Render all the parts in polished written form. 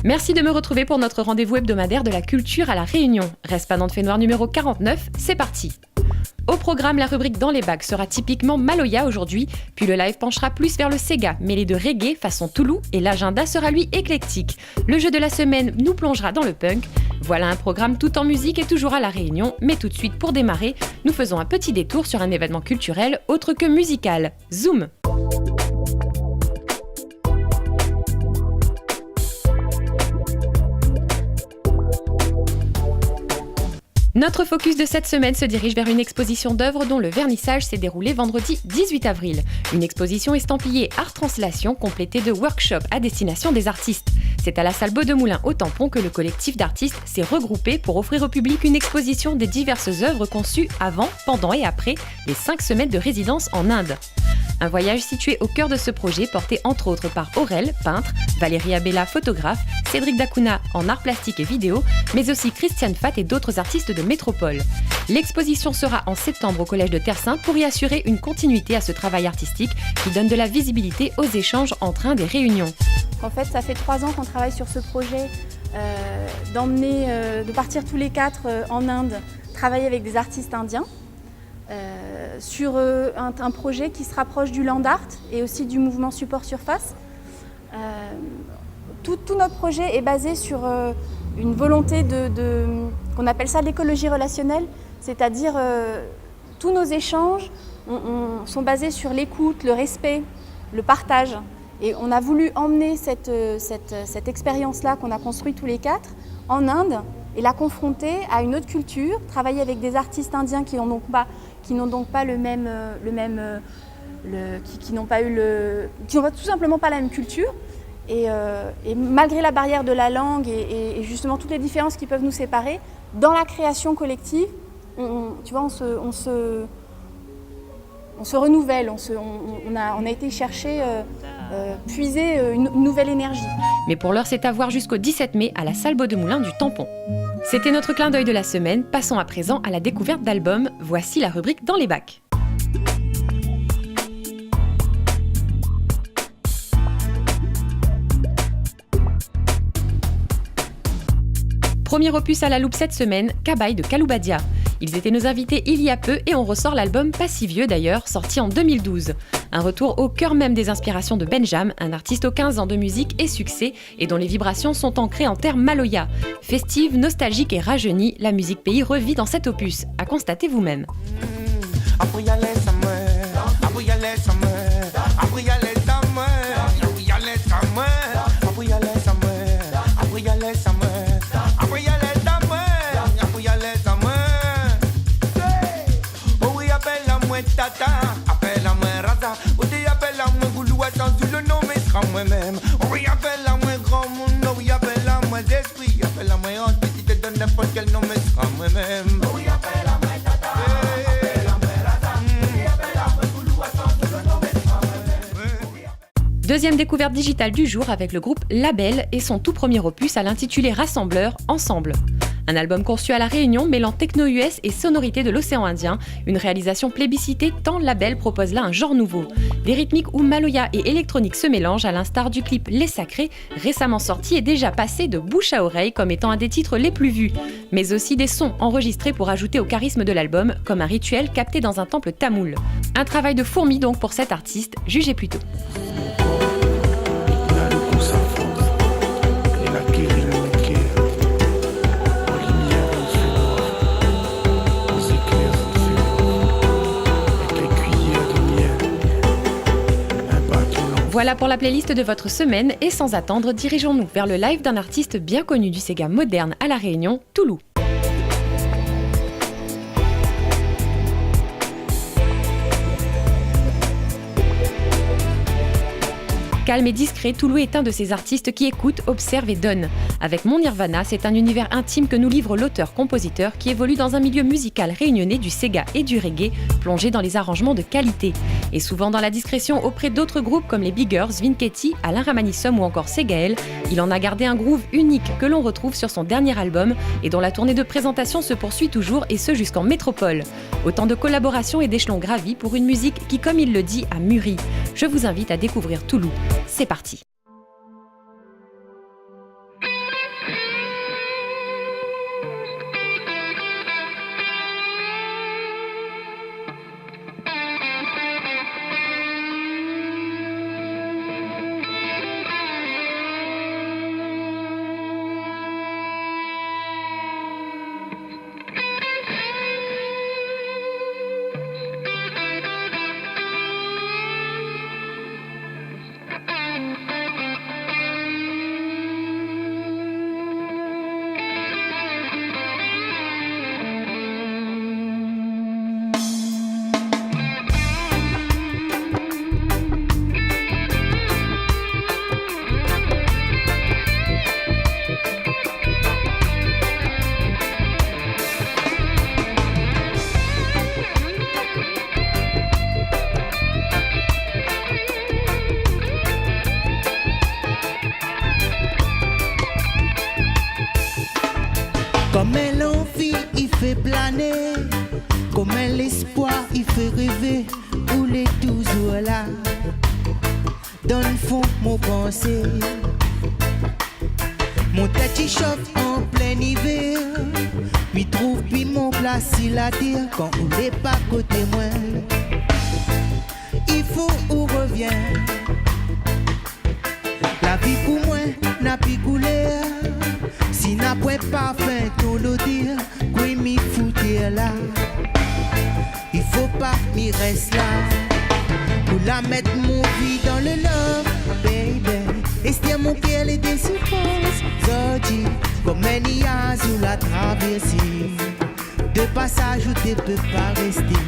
Merci de me retrouver pour notre rendez-vous hebdomadaire de la culture à La Réunion. Respadant de Fait Noir numéro 49, c'est parti. Au programme, la rubrique Dans les bacs sera typiquement Maloya aujourd'hui, puis le live penchera plus vers le Sega, mêlé de reggae façon Toulouse, et l'agenda sera lui éclectique. Le jeu de la semaine nous plongera dans le punk. Voilà un programme tout en musique et toujours à La Réunion, mais tout de suite pour démarrer, nous faisons un petit détour sur un événement culturel autre que musical. Zoom! Notre focus de cette semaine se dirige vers une exposition d'œuvres dont le vernissage s'est déroulé vendredi 18 avril. Une exposition estampillée Art Translation complétée de workshops à destination des artistes. C'est à la salle Beaudemoulin au Tampon que le collectif d'artistes s'est regroupé pour offrir au public une exposition des diverses œuvres conçues avant, pendant et après les 5 semaines de résidence en Inde. Un voyage situé au cœur de ce projet, porté entre autres par Aurel, peintre, Valérie Abella, photographe, Cédric Dacuna en art plastique et vidéo, mais aussi Christiane Fat et d'autres artistes de métropole. L'exposition sera en septembre au Collège de Terre-Sainte pour y assurer une continuité à ce travail artistique qui donne de la visibilité aux échanges entre Inde et Réunion. En fait, ça fait 3 ans qu'on travaille sur ce projet, de partir tous les 4 en Inde, travailler avec des artistes indiens. Sur un projet qui se rapproche du land art et aussi du mouvement support surface. Tout notre projet est basé sur une volonté qu'on appelle ça l'écologie relationnelle, c'est-à-dire tous nos échanges sont basés sur l'écoute, le respect, le partage. Et on a voulu emmener cette expérience-là qu'on a construite tous les 4 en Inde et la confronter à une autre culture, travailler avec des artistes indiens qui n'ont donc pas tout simplement pas la même culture. Et malgré la barrière de la langue et justement toutes les différences qui peuvent nous séparer, dans la création collective, on se renouvelle, on a été chercher, puiser une nouvelle énergie. Mais pour l'heure, c'est à voir jusqu'au 17 mai à la salle Beaudemoulin du Tampon. C'était notre clin d'œil de la semaine. Passons à présent à la découverte d'albums. Voici la rubrique Dans les bacs. Premier opus à la loupe cette semaine, Cabaye de Kaloubadia. Ils étaient nos invités il y a peu et on ressort l'album Pas si vieux d'ailleurs, sorti en 2012. Un retour au cœur même des inspirations de Benjam, un artiste aux 15 ans de musique et succès et dont les vibrations sont ancrées en terre maloya. Festive, nostalgique et rajeunie, la musique pays revit dans cet opus. À constater vous-même. Moi-même, oui, appelle-moi grand monde, oui, appelle-moi d'esprit, appelle-moi honte, si te donne n'importe quel nom, mais sera moi-même. Oui, appelle-moi tata, appelle-moi raza, oui, appelle-moi gouloua, sans tout le nom, mais sera moi-même. Deuxième découverte digitale du jour avec le groupe Label et son tout premier opus à l'intitulé Rassembleur, Ensemble. Un album conçu à La Réunion mêlant techno-US et sonorité de l'océan Indien, une réalisation plébiscitée tant Label propose là un genre nouveau. Des rythmiques où Maloya et électronique se mélangent à l'instar du clip Les Sacrés, récemment sorti et déjà passé de bouche à oreille comme étant un des titres les plus vus, mais aussi des sons enregistrés pour ajouter au charisme de l'album, comme un rituel capté dans un temple tamoul. Un travail de fourmi donc pour cet artiste, jugez plutôt. Voilà pour la playlist de votre semaine et sans attendre, dirigeons-nous vers le live d'un artiste bien connu du Sega moderne à La Réunion, Toulouse. Calme et discret, Toulouse est un de ces artistes qui écoute, observe et donne. Avec Mon Nirvana, c'est un univers intime que nous livre l'auteur-compositeur qui évolue dans un milieu musical réunionnais du Sega et du reggae, plongé dans les arrangements de qualité. Et souvent dans la discrétion auprès d'autres groupes comme les Biggers, Vinketi, Alain Ramanissom ou encore Segael, il en a gardé un groove unique que l'on retrouve sur son dernier album et dont la tournée de présentation se poursuit toujours et ce jusqu'en métropole. Autant de collaborations et d'échelons gravis pour une musique qui, comme il le dit, a mûri. Je vous invite à découvrir Toulouse. C'est parti. l'année, comme l'espoir, il fait rêver, où il est toujours là. Dans le fond, mon pensée, mon tête y chauffe en plein hiver. M'y trouve puis mon place il a dire quand on n'est pas côté moi. Il faut ou revient. La vie pour moi n'a plus coulé. Si n'a point pas fait tout le dire, oui m'y foutre là. Il faut pas m'y rester là. Pour la mettre mon vie dans le love, baby. Estier mon cœur les déciphose. Zodi, comme un niaz ou la traversée. De passage où tu peux pas rester.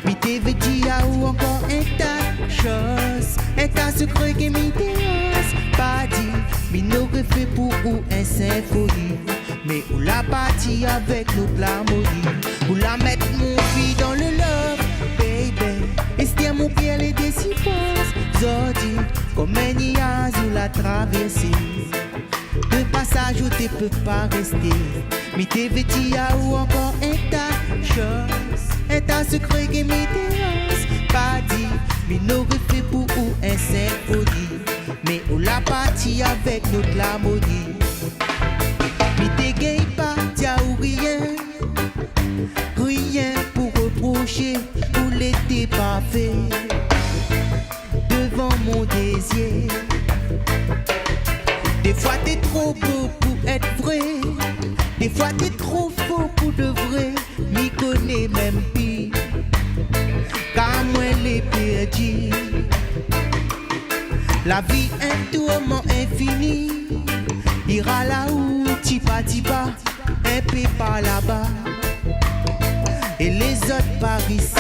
Mi te vêtis à ou encore un tas de choses. Un tas de secrets qui m'y dérange. Pas dit, mi n'aurait fait pour ou un symphonie. Mais ou la partie avec l'autre l'harmonie. Ou la mettre mon vie dans le love, baby. Estier mon cœur les déciphose. Zodi, comme un niaz ou la traversée. De passage où tu peux pas rester. Mi te vêtis à ou encore un tas de choses. Un tas de secrets qui m'y dérange. Pas dit, mi n'aurait fait pour ou un symphonie. Mais ou la partie avec notre l'harmonie. Mi te gagne pas, t'as ou rien. Rien pour reprocher, pour l'été pas fait. Devant mon désir. Des fois t'es trop beau pour être vrai. Des fois t'es trop faux pour de vrai. M'y connais même pis. Car moi l'ai perdu. La vie un tourment infini. Ira là où tipa, un peu par là-bas. Et les autres par ici.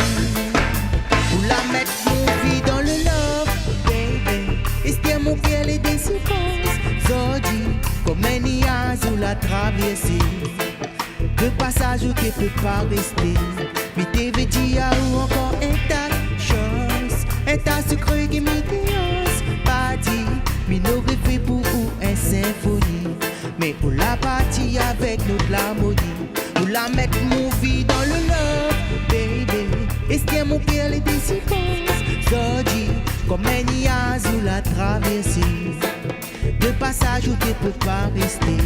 Pour la mettre mon vie dans le love, baby. Estier mon cœur les déciphose. Zodi, comme un niaz ou la traversée. De passage où tu peux pas rester. Mi te vêtis à ou encore un tas de choses. Un tas de secrets qui m'y dérange. Pas dit, mi n'aurait fait pour ou un symphonie. Mais pour la partie avec notre l'harmonie. Pour la mettre mon vie dans le love, baby. Estier mon cœur les déciphose. Zodi, comme un niaz ou la traversée. De passage où tu peux pas rester.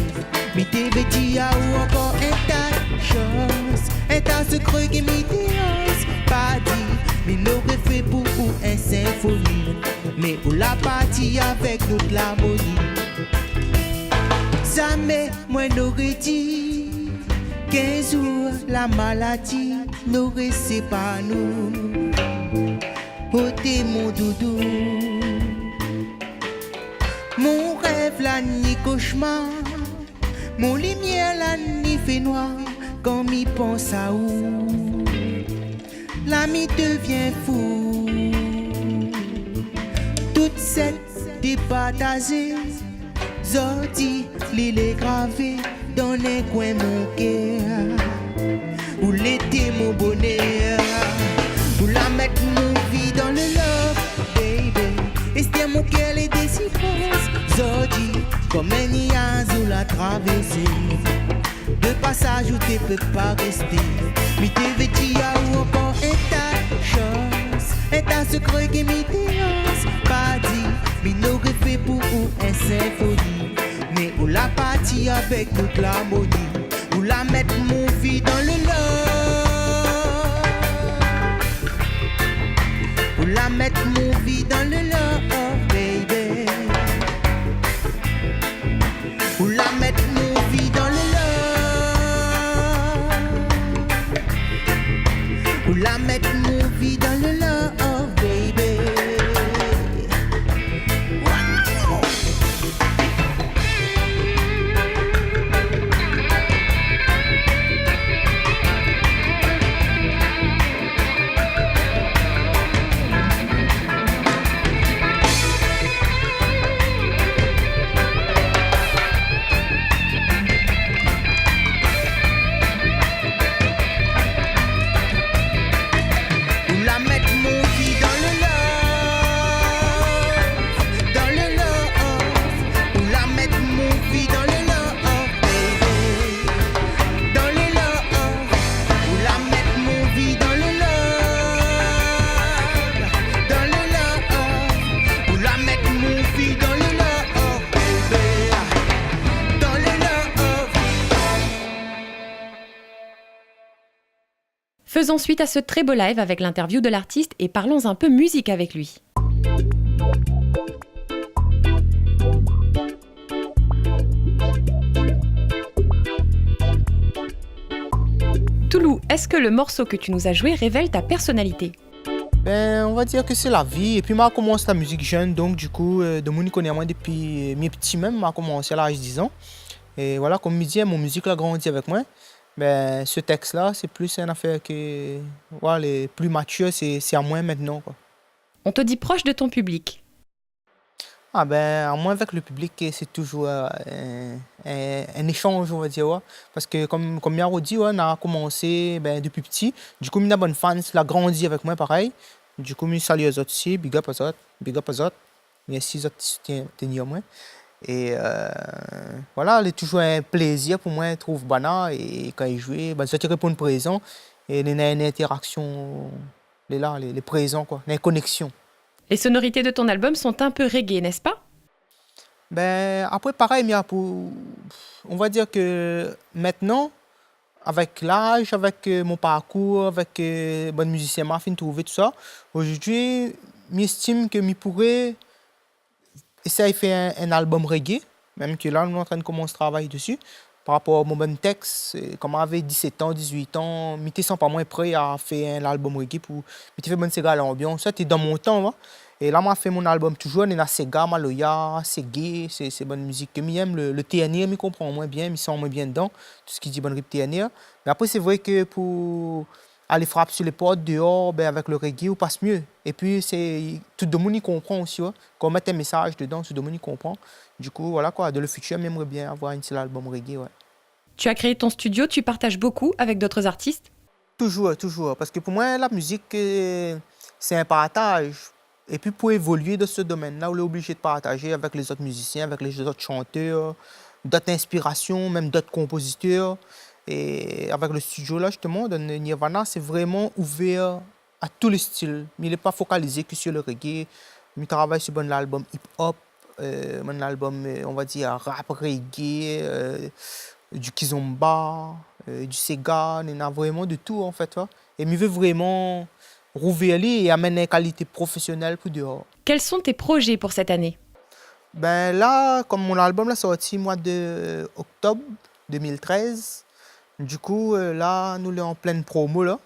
Mi te vêtis à ou encore un tas de choses. Un tas de secrets qui m'y dérange. Pas dit, mi n'aurait fait pour ou un symphonie. Mais pour la partie avec notre l'harmonie. Jamais moi n'aurais dit 15 jours la maladie n'aurait séparé nous. Oh t'es mon doudou. Mon rêve la nuit cauchemar. Mon lumière la nuit fait noir. Quand m'y pense à où l'ami devient fou. Toute cette départagée. Zodi, l'île est gravée dans les coins mon cœur. Où l'été mon bonheur. Où la mettre mon vie dans le love, baby. Estier mon cœur les déciphose. Zodi, comme un niaz ou la traversée. De passage où tu peux pas rester. Mi te vêtis à ou encore un tas de choses. Un tas de secrets qui m'y dérange. Pas dit, mi n'aurait fait pour ou un symphonie. Mais où la partie avec toute l'harmonie. Où la mettre mon vie dans le love. Où la mettre mon vie dans le love, baby. Où la mettre mon vie dans le love. Où la mettre mon vie dans le love, baby. Faisons suite à ce très beau live avec l'interview de l'artiste et parlons un peu musique avec lui. Toulou, est-ce que le morceau que tu nous as joué révèle ta personnalité ? On va dire que c'est la vie. Et puis, moi, j'ai commencé la musique jeune, donc du coup, de mon connaît moi depuis mes petits même, j'ai commencé à l'âge de 10 ans. Et voilà, comme je dis, mon musique a grandi avec moi. Ce texte-là, c'est plus une affaire que, voilà, les plus matures, c'est à moi maintenant, quoi. On te dit proche de ton public. À moi, avec le public, c'est toujours un échange, on va dire. Ouais. Parce que, comme Yaro dit, ouais, on a commencé depuis petit. Du coup, on a bonne fan, il a grandi avec moi, pareil. Du coup, je salue les autres aussi, big up aux autres, merci aux autres qui sont moi. Et voilà, c'est toujours un plaisir pour moi de trouver Bana. Et quand il joue, ça te répond présent. Et il y a une interaction, les présents, quoi, une connexion. Les sonorités de ton album sont un peu reggae, n'est-ce pas ? Après, pareil, mais on va dire que maintenant, avec l'âge, avec mon parcours, avec bon musicien, m'a fait trouver tout ça. Aujourd'hui, j'estime que je pourrais essayer de faire un album reggae, même que là, nous sommes en train de commencer à travailler dessus. Par rapport à mon bon texte, comme j'avais 17 ans, 18 ans, je n'étais pas moins prêt à faire un album reggae pour faire bonne Sega l'ambiance. Ça, c'était dans mon temps. Hein. Et là, j'ai fait mon album toujours, il y a Sega, Maloya, Segé, c'est bonne musique que j'aime. Le TNR, je comprends moins bien, je sens moins bien dedans, tout ce qui dit bonne rip TNR. Mais après, c'est vrai que pour aller frapper sur les portes dehors, avec le reggae, on passe mieux. Et puis, tout le monde y comprend aussi. Hein. Quand on met un message dedans, tout le monde y comprend. Du coup, voilà quoi, de le futur, j'aimerais bien avoir un seul album reggae. Ouais. Tu as créé ton studio, tu partages beaucoup avec d'autres artistes ? Toujours. Parce que pour moi, la musique, c'est un partage. Et puis pour évoluer dans ce domaine-là, on est obligé de partager avec les autres musiciens, avec les autres chanteurs, d'autres inspirations, même d'autres compositeurs. Et avec le studio, là, justement, de Nirvana, c'est vraiment ouvert à tous les styles. Mais il n'est pas focalisé que sur le reggae. Il travaille sur un album hip-hop, un album, on va dire, rap, reggae, du kizomba, du Sega. Il y a vraiment de tout, en fait. Ouais. Et il veut vraiment rouvrir et amener une qualité professionnelle pour dehors. Quels sont tes projets pour cette année ? Là, comme mon album est sorti au mois d'octobre 2013, du coup, là, nous sommes en pleine promo. Là.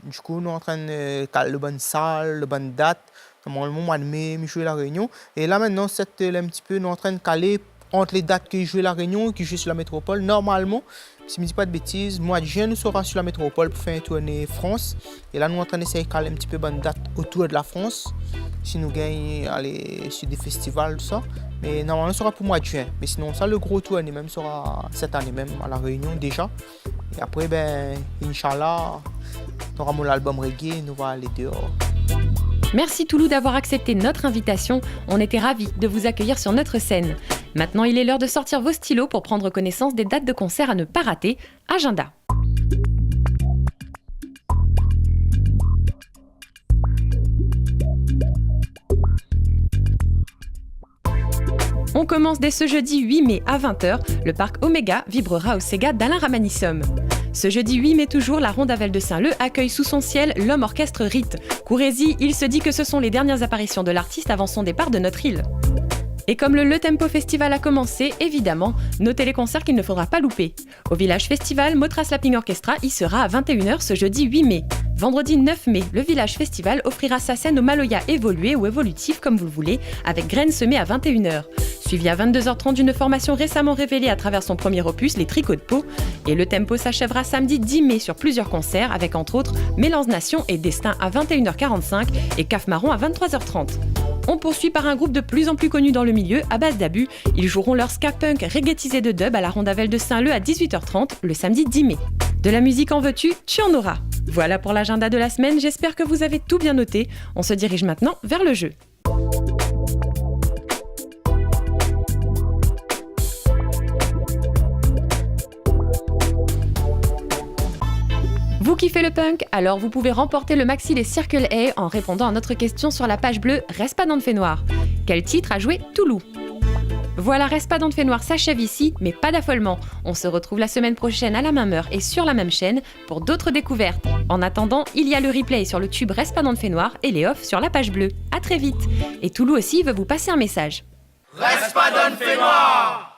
Du coup, nous sommes en train de caler le bonne salle, le bonne date. Normalement, au mois de mai, je joue la Réunion. Et là, maintenant, nous sommes en train de caler entre les dates que je joue la Réunion et que je joue sur la métropole. Normalement, si je ne dis pas de bêtises, mois de juin, nous serons sur la métropole pour faire une tournée France. Et là, nous sommes en train d'essayer de caler un petit peu bonne date autour de la France. Si nous gagnons aller sur des festivals, tout ça. Mais normalement, ce sera pour mois de juin. Mais sinon, ça, le gros tournée même sera cette année même à la Réunion déjà. Et après, Inch'Allah, on aura mon album reggae et nous allons aller dehors. Merci Toulou d'avoir accepté notre invitation. On était ravis de vous accueillir sur notre scène. Maintenant, il est l'heure de sortir vos stylos pour prendre connaissance des dates de concert à ne pas rater. Agenda. On commence dès ce jeudi 8 mai à 20h. Le parc Omega vibrera au Sega d'Alain Ramanissom. Ce jeudi 8 mai toujours, la Rondavelle de Saint-Leu accueille sous son ciel l'homme orchestre Rite. Courez-y, il se dit que ce sont les dernières apparitions de l'artiste avant son départ de notre île. Et comme le Tempo Festival a commencé, évidemment, notez les concerts qu'il ne faudra pas louper. Au Village Festival, Motra Slapping Orchestra y sera à 21h ce jeudi 8 mai. Vendredi 9 mai, le Village Festival offrira sa scène au Maloya évolué ou évolutif comme vous le voulez, avec Graines semées à 21h. Suivi à 22h30 d'une formation récemment révélée à travers son premier opus, les Tricots de Pau. Et le Tempo s'achèvera samedi 10 mai sur plusieurs concerts, avec entre autres Mélange Nation et Destin à 21h45 et Caf Marron à 23h30. On poursuit par un groupe de plus en plus connu dans le milieu, à base d'abus. Ils joueront leur ska punk reggaetisé de dub à la Rondavelle de Saint-Leu à 18h30 le samedi 10 mai. De la musique en veux-tu, tu en auras. Voilà pour l'agenda de la semaine, j'espère que vous avez tout bien noté. On se dirige maintenant vers le jeu. Vous kiffez le punk? Alors vous pouvez remporter le maxi Les Circle A en répondant à notre question sur la page bleue Reste pas dans le fait noir. Quel titre a joué Toulou? Voilà, Reste pas dans le fait noir s'achève ici, mais pas d'affolement. On se retrouve la semaine prochaine à la même heure et sur la même chaîne pour d'autres découvertes. En attendant, il y a le replay sur le tube Reste pas dans le fait noir et les offs sur la page bleue. À très vite. Et Toulou aussi veut vous passer un message. Reste pas dans le fait noir!